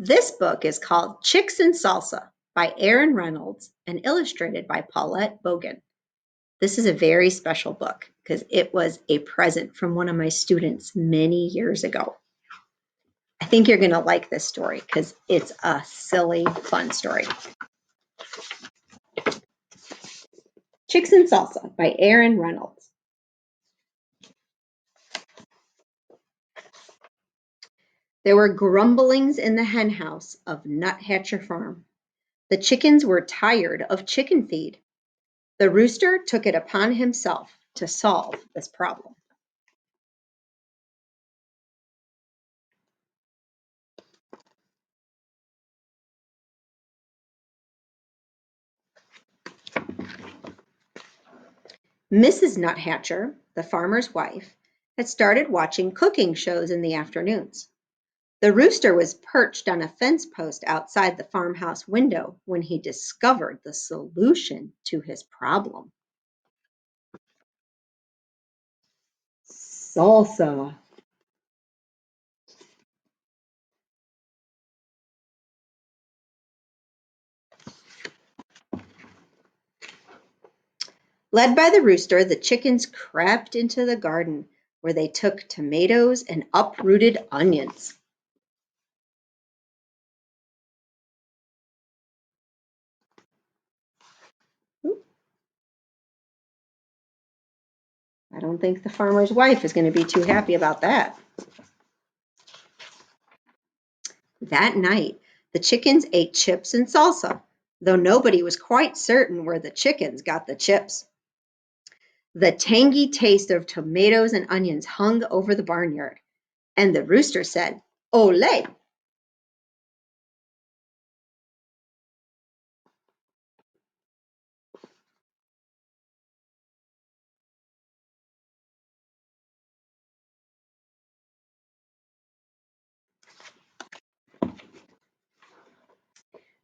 This book is called Chicks and Salsa by Aaron Reynolds and illustrated by Paulette Bogan. This is a very special book because it was a present from one of my students many years ago. I think you're going to like this story because it's a silly, fun story. Chicks and Salsa by Aaron Reynolds. There were grumblings in the henhouse of Nuthatcher Farm. The chickens were tired of chicken feed. The rooster took it upon himself to solve this problem. Mrs. Nuthatcher, the farmer's wife, had started watching cooking shows in the afternoons. The rooster was perched on a fence post outside the farmhouse window when he discovered the solution to his problem. Salsa. Led by the rooster, the chickens crept into the garden where they took tomatoes and uprooted onions. I don't think the farmer's wife is going to be too happy about that. That night, the chickens ate chips and salsa, though nobody was quite certain where the chickens got the chips. The tangy taste of tomatoes and onions hung over the barnyard, and the rooster said, "Ole!"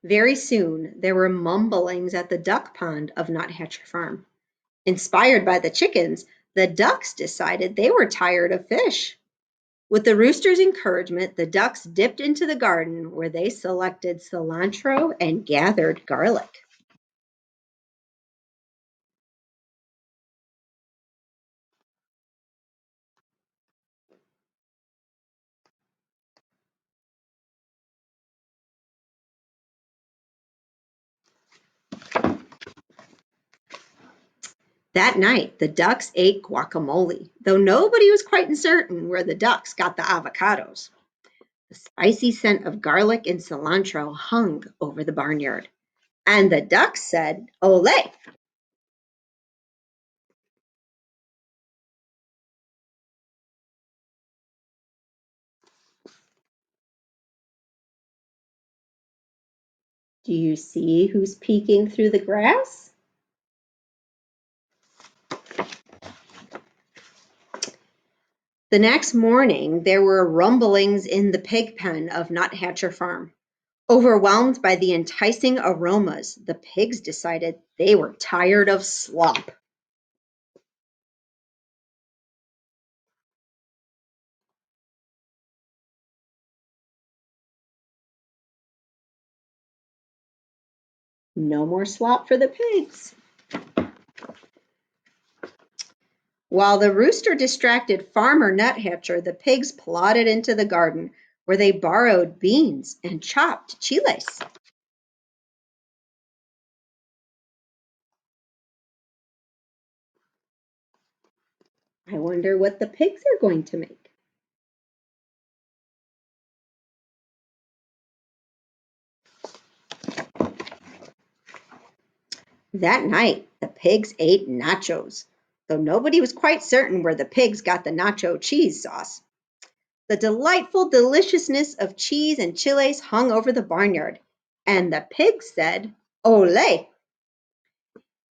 Very soon there were mumblings at the duck pond of Nuthatcher Farm. Inspired by the chickens, the ducks decided they were tired of fish. With the rooster's encouragement, the ducks dipped into the garden where they selected cilantro and gathered garlic. That night, the ducks ate guacamole, though nobody was quite certain where the ducks got the avocados. The spicy scent of garlic and cilantro hung over the barnyard, and the ducks said, "Ole!" Do you see who's peeking through the grass? The next morning, there were rumblings in the pig pen of Nuthatcher Farm. Overwhelmed by the enticing aromas, the pigs decided they were tired of slop. No more slop for the pigs. While the rooster distracted Farmer Nuthatcher, the pigs plodded into the garden where they borrowed beans and chopped chiles. I wonder what the pigs are going to make. That night, the pigs ate nachos, though nobody was quite certain where the pigs got the nacho cheese sauce. The delightful deliciousness of cheese and chiles hung over the barnyard, and the pigs said, "Ole!"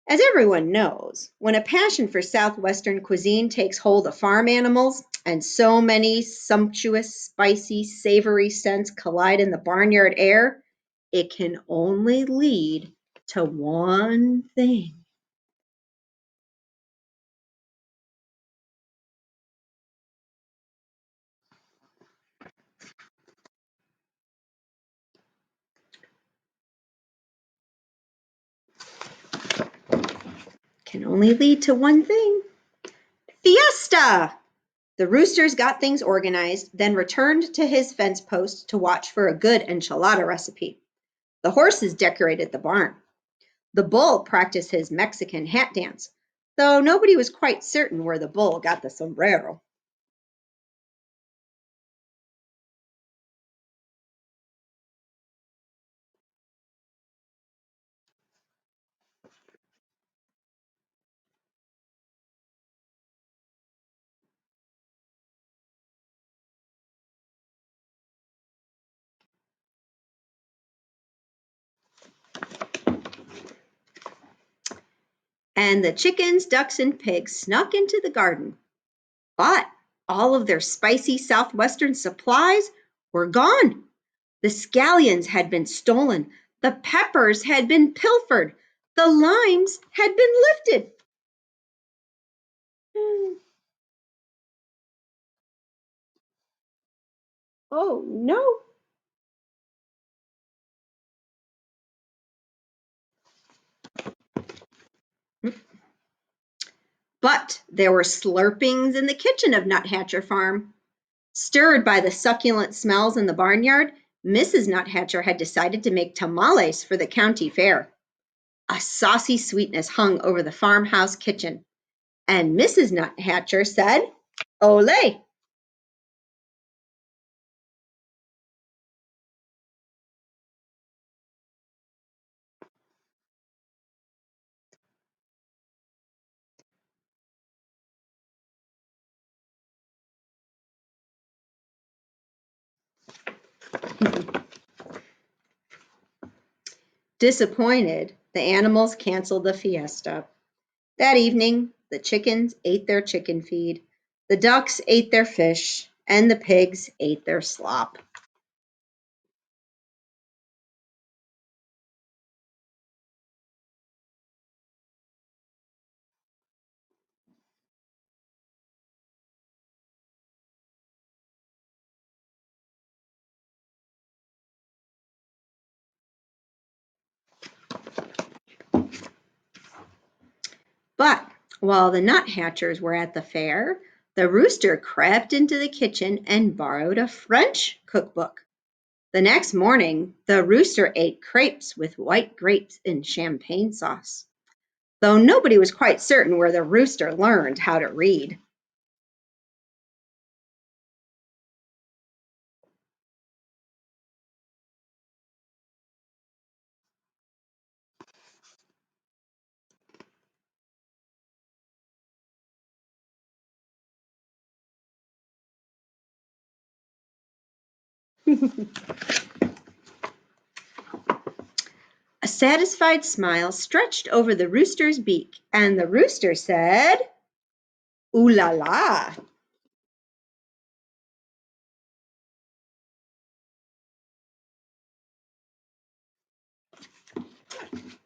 As everyone knows, when a passion for Southwestern cuisine takes hold of farm animals and so many sumptuous, spicy, savory scents collide in the barnyard air, it can only lead to one thing. only lead to one thing. Fiesta! The roosters got things organized, then returned to his fence post to watch for a good enchilada recipe. The horses decorated the barn. The bull practiced his Mexican hat dance, though nobody was quite certain where the bull got the sombrero. And the chickens, ducks, and pigs snuck into the garden. But all of their spicy southwestern supplies were gone. The scallions had been stolen. The peppers had been pilfered. The limes had been lifted. Oh no. But there were slurpings in the kitchen of Nuthatcher Farm. Stirred by the succulent smells in the barnyard, Mrs. Nuthatcher had decided to make tamales for the county fair. A saucy sweetness hung over the farmhouse kitchen, and Mrs. Nuthatcher said, "Ole!" Disappointed, the animals canceled the fiesta. That evening, the chickens ate their chicken feed, the ducks ate their fish, and the pigs ate their slop. But while the nuthatchers were at the fair, the rooster crept into the kitchen and borrowed a French cookbook. The next morning, the rooster ate crepes with white grapes in champagne sauce, though nobody was quite certain where the rooster learned how to read. A satisfied smile stretched over the rooster's beak, and the rooster said, "Ooh la la."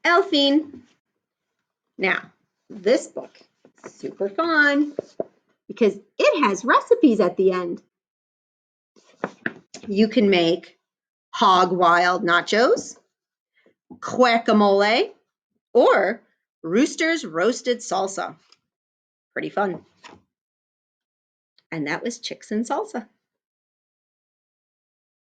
Elfine. Now, this book is super fun because it has recipes at the end. You can make hog wild nachos, guacamole, or rooster's roasted salsa. Pretty fun. And that was Chicks and Salsa.